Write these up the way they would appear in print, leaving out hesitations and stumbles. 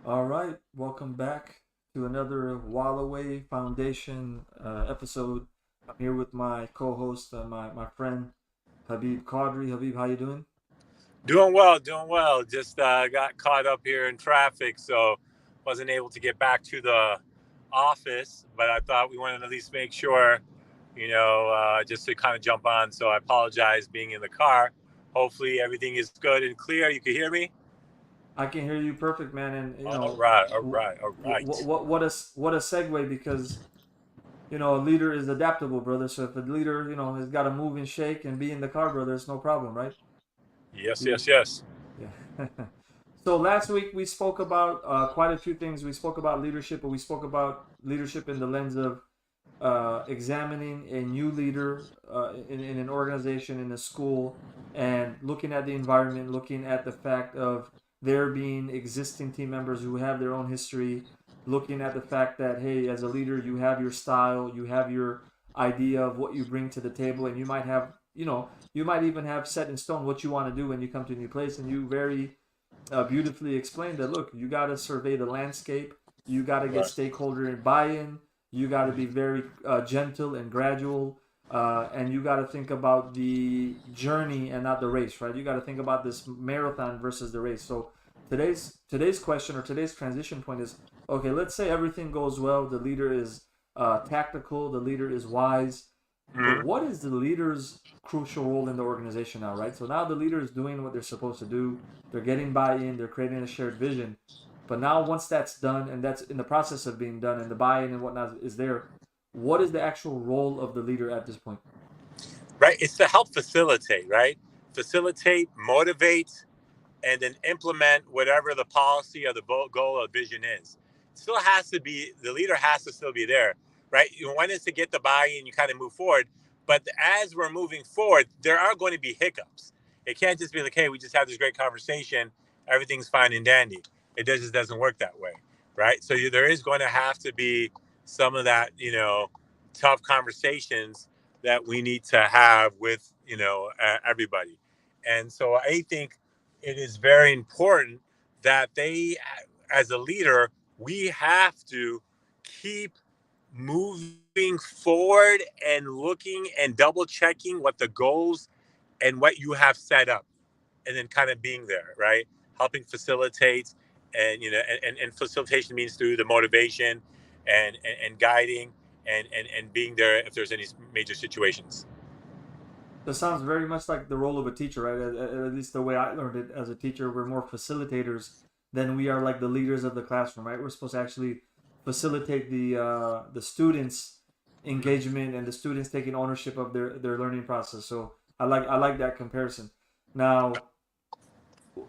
All right, welcome back to another Wallaway Foundation episode. I'm here with my co-host, my friend Habeeb Qaudri. Habeeb, how you doing? Doing well, doing well. Just got caught up here in traffic, so wasn't able to get back to the office. But I thought we wanted to at least make sure, just to kind of jump on. So I apologize being in the car. Hopefully everything is good and clear. You can hear me. I can hear you perfect, man. And All right, all w- right, all right. what a segue because a leader is adaptable, brother. So if a leader has got to move and shake and be in the car, brother, it's no problem, right? Yes, You, yes, yes. yeah. So last week we spoke about quite a few things. We spoke about leadership, but we spoke about leadership in the lens of examining a new leader in an organization, in a school, and looking at the environment, looking at the fact of there being existing team members who have their own history, looking at the fact that, hey, as a leader, you have your style, you have your idea of what you bring to the table, and you might have, you might even have set in stone what you want to do when you come to a new place, and you very beautifully explained that look, you got to survey the landscape, you got to get Right. stakeholder buy-in, you got to be very gentle and gradual, and you got to think about the journey and not the race, right? You got to think about this marathon versus the race. So today's question or today's transition point is okay. Let's say everything goes well, the leader is tactical, the leader is wise, but Mhm. what is the leader's crucial role in the organization now, right? So now the leader is doing what they're supposed to do. They're getting buy-in. They're creating a shared vision. But now once that's done and that's in the process of being done and the buy-in and whatnot is there, what is the actual role of the leader at this point? Right. It's to help facilitate, right? Facilitate, motivate, and then implement whatever the policy or the goal or vision is. Still has to be the leader has to still be there, right? You want us to get the buy-in, you kind of move forward, but as we're moving forward, there are going to be hiccups. It can't just be like, hey, we just had this great conversation, everything's fine and dandy. Just doesn't work that way, right? So there is going to have to be some of that, tough conversations that we need to have with everybody. And so I think it is very important that as a leader, we have to keep moving forward and looking and double checking what the goals and what you have set up, and then kind of being there, right? Helping facilitate, and and facilitation means through the motivation and guiding and being there if there's any major situations. That sounds very much like the role of a teacher, right? At least the way I learned it as a teacher, we're more facilitators than we are like the leaders of the classroom, right? We're supposed to actually facilitate the students' engagement and the students taking ownership of their learning process. So I like that comparison. Now,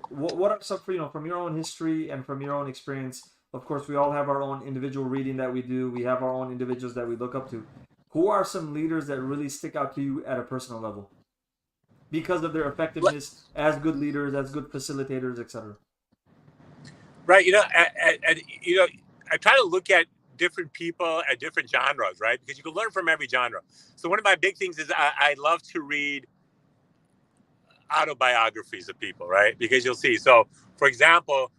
what are some from your own history and from your own experience? Of course, we all have our own individual reading that we do. We have our own individuals that we look up to. Who are some leaders that really stick out to you at a personal level because of their effectiveness as good leaders, as good facilitators, etc.? Right. I try to look at different people at different genres, right? Because you can learn from every genre. So one of my big things is I love to read autobiographies of people, right? Because you'll see. So, for example,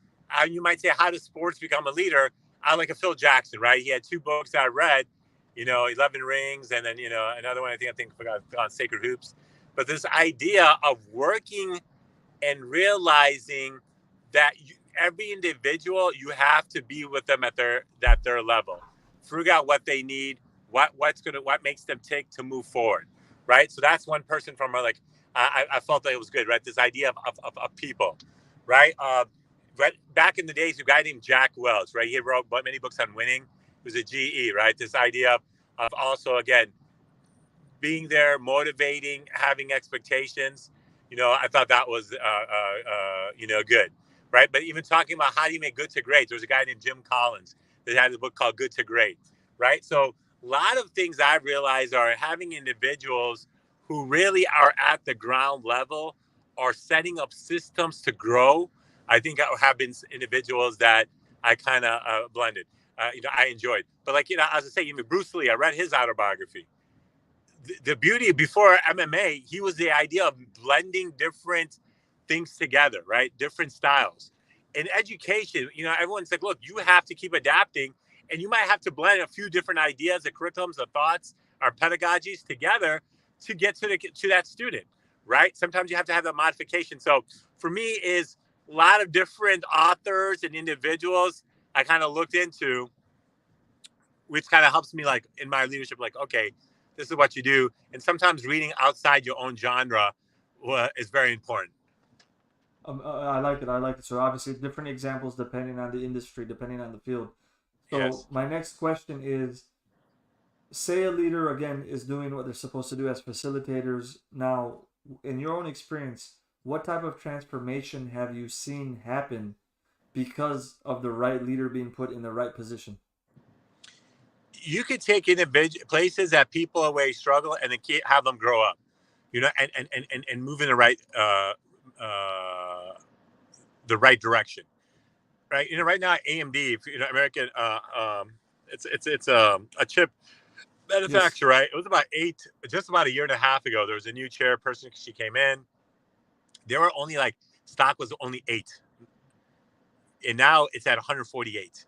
you might say, "How does sports become a leader?" I like a Phil Jackson, right? He had two books I read, 11 Rings, and then another one. I think forgot on Sacred Hoops. But this idea of working and realizing that every individual, you have to be with them at their level, figure out what they need, what makes them tick to move forward, right? So that's one person from like I felt that it was good, right? This idea of people, right? Right back in the days, a guy named Jack Welch, right? He wrote many books on winning. It was a GE, right? This idea of also again being there, motivating, having expectations. I thought that was good, right? But even talking about how do you make good to great, there was a guy named Jim Collins that had a book called Good to Great, right? So a lot of things I've realized are having individuals who really are at the ground level are setting up systems to grow. I think I have been individuals that I kind of blended. I enjoyed, but like as I say, Bruce Lee. I read his autobiography. The beauty before MMA, he was the idea of blending different things together, right? Different styles. in education, everyone's like, look, you have to keep adapting, and you might have to blend a few different ideas, the curriculums, the thoughts, our pedagogies together to get to that student, right? Sometimes you have to have that modification. So for me, is a lot of different authors and individuals I kind of looked into, which kind of helps me like in my leadership, like, okay, this is what you do. And sometimes reading outside your own genre is very important. I like it. I like it. So obviously, different examples depending on the industry, depending on the field. So Yes. my next question is: say a leader again is doing what they're supposed to do as facilitators. Now, in your own experience, what type of transformation have you seen happen because of the right leader being put in the right position? You could take individual places that people away struggle and then have them grow up, and move in the right direction, right? Right now AMD, American, it's a chip Yes. manufacturer, right? It was just about a year and a half ago. There was a new chairperson. She came in. There were only like stock was only 8, and now it's at 148,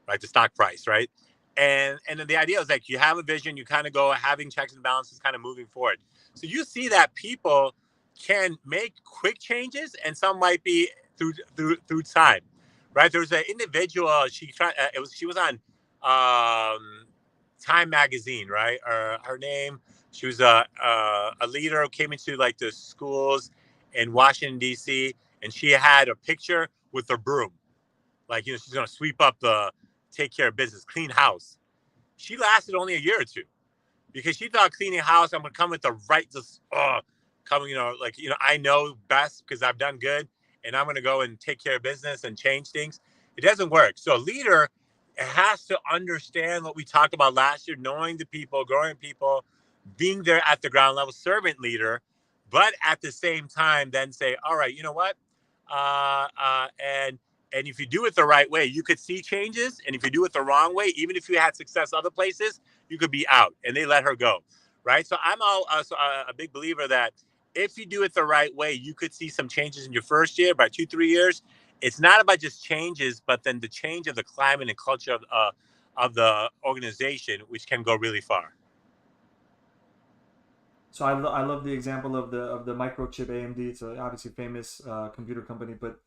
right? The stock price, right? And then the idea is like you have a vision, you kind of go having checks and balances, kind of moving forward. So you see that people can make quick changes, and some might be through time, right? There was an individual. She was on Time magazine, right? Her name. She was a leader who came into like the schools in Washington D.C. and she had a picture with a broom, like she's gonna sweep up take care of business, clean house. She lasted only a year or two because she thought cleaning house, I'm gonna come with the right, just coming, like I know best because I've done good, and I'm gonna go and take care of business and change things. It doesn't work. So a leader has to understand what we talked about last year, knowing the people, growing people, being there at the ground level, servant leader, at the same time, then say, all right, you know what, uh, uh, and and if you do it the right way, you could see changes. And if you do it the wrong way, even if you had success other places, you could be out. And they let her go, right? So I'm a big believer that if you do it the right way, you could see some changes in your first year. By 2 3 years, it's not about just changes, but then the change of the climate and culture of the organization, which can go really far. So I love the example of the microchip AMD. It's obviously famous computer company, but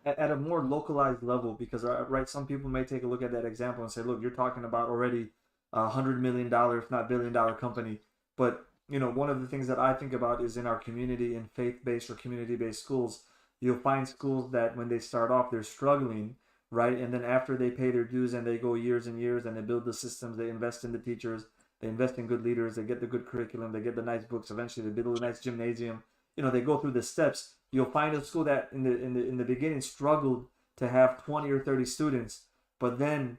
at a more localized level, because right, some people may take a look at that example and say, look, you're talking about already $100 million, if not $1 billion company. But one of the things that I think about is in our community, in faith-based or community-based schools, you'll find schools that when they start off they're struggling, right, and then after they pay their dues and they go years and years and they build the systems, they invest in the teachers, they invest in good leaders, they get the good curriculum, they get the nice books, eventually they build a nice gymnasium. They go through the steps. You'll find a school that in the beginning struggled to have 20 or 30 students, but then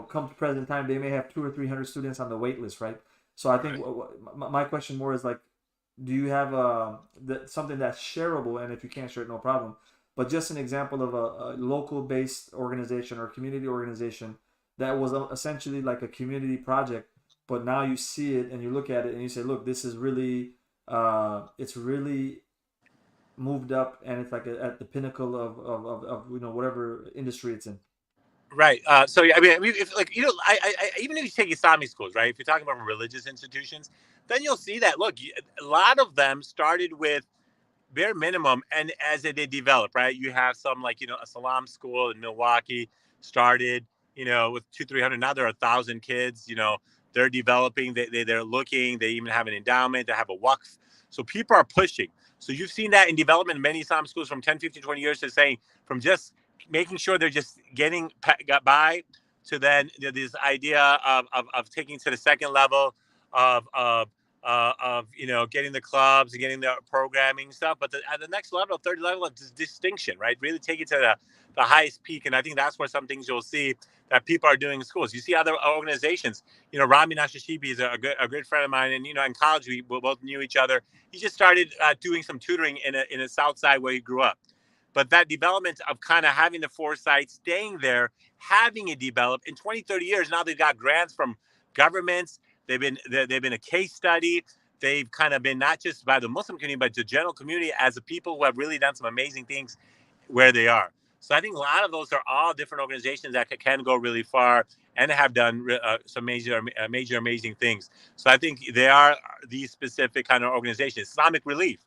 come to present time they may have 200 or 300 students on the wait list, right? So I think Right. my question more is like, do you have something that's shareable? And if you can't share it, no problem. But just an example of a local based organization or community organization that was essentially like a community project, but now you see it and you look at it and you say, look, this is really it's really moved up and it's like at the pinnacle of whatever industry it's in. Right. So yeah, I mean, if like even if you take Islamic schools, right? If you're talking about religious institutions, then you'll see that. Look, a lot of them started with bare minimum, and as they develop, right? You have some like a Salam school in Milwaukee started, with 200 300. Now there are 1,000 kids. They're developing. They're looking. They even have an endowment. They have a waqf. So people are pushing. So you've seen that in development in many Islam schools from 10, 15, 20 years to saying from just making sure they're just got by to then this idea of taking to the second level of getting the clubs and getting the programming stuff, but at the next level, third level of distinction, right? Really take it to the highest peak, and I think that's where some things you'll see that people are doing in schools. You see other organizations. Rami Nashashibi is a good friend of mine, and in college we both knew each other. He just started doing some tutoring in a South Side where he grew up. But that development of kind of having the foresight, staying there, having it develop in 20, 30 years, now they've got grants from governments. They've been a case study. They've kind of been not just by the Muslim community, but the general community as the people who have really done some amazing things where they are. So I think a lot of those are all different organizations that can go really far and have done some major amazing things. So I think they are these specific kind of organizations. Islamic Relief,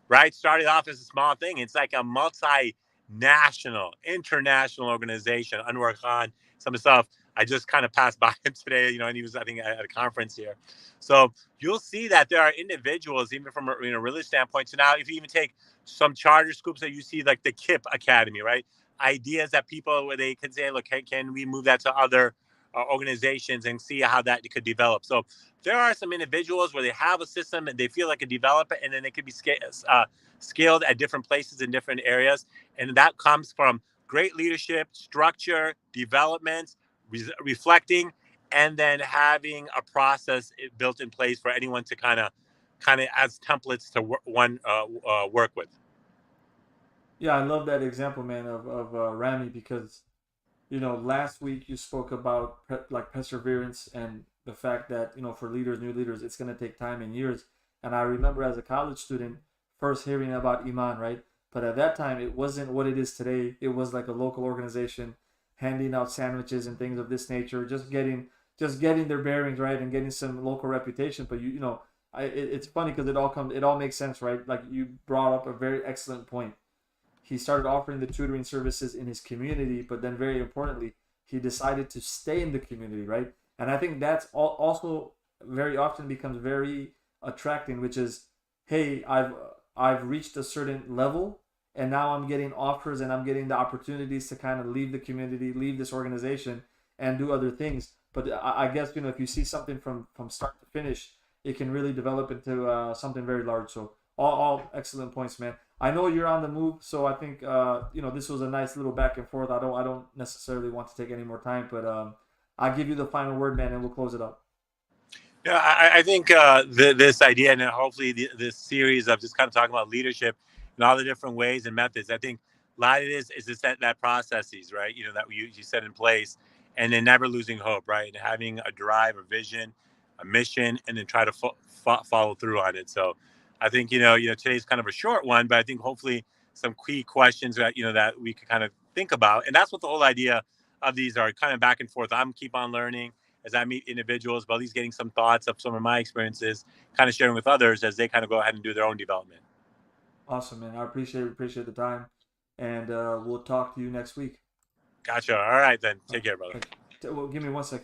right? Started off as a small thing. It's like a multinational, international organization. Anwar Khan, some stuff. I just kind of passed by him today, and he was, I think, at a conference here. So you'll see that there are individuals, even from a religious standpoint. So now, if you even take some charter schools that you see, like the KIP Academy, right? Ideas that people where they can say, look, can we move that to other organizations and see how that could develop? So there are some individuals where they have a system and they feel like a developer, and then they could be scaled at different places in different areas. And that comes from great leadership, structure, development, reflecting, and then having a process built in place for anyone to kind of as templates to work with. Yeah, I love that example, man, of Rami, because last week you spoke about like perseverance and the fact that for leaders, new leaders, it's going to take time and years. And I remember as a college student first hearing about Iman, right? But at that time, it wasn't what it is today. It was like a local organization handing out sandwiches and things of this nature, just getting their bearings right and getting some local reputation. But it's funny because it all makes sense, right? Like you brought up a very excellent point. He started offering the tutoring services in his community, but then very importantly, he decided to stay in the community, right? And I think that's also very often becomes very attracting, which is, hey, I've reached a certain level, and now I'm getting offers and I'm getting the opportunities to kind of leave the community, leave this organization, and do other things. But I guess if you see something from start to finish, it can really develop into something very large. So all excellent points, man. I know you're on the move, so I think this was a nice little back and forth. I don't necessarily want to take any more time, but I'll give you the final word, man, and we'll close it up. Yeah, I think this idea, and hopefully this series of just kind of talking about leadership and all the different ways and methods. I think a lot of it is just that processes, right? That you set in place, and then never losing hope, right? And having a drive, a vision, a mission, and then try to follow through on it. So I think today's kind of a short one, but I think hopefully some key questions that that we can kind of think about, and that's what the whole idea of these are, kind of back and forth. I'm keep on learning as I meet individuals, but at least getting some thoughts of some of my experiences, kind of sharing with others as they kind of go ahead and do their own development. Awesome, man. I appreciate the time, and we'll talk to you next week. Gotcha. All right, then. Take care, brother. Thank you. Well, give me 1 second.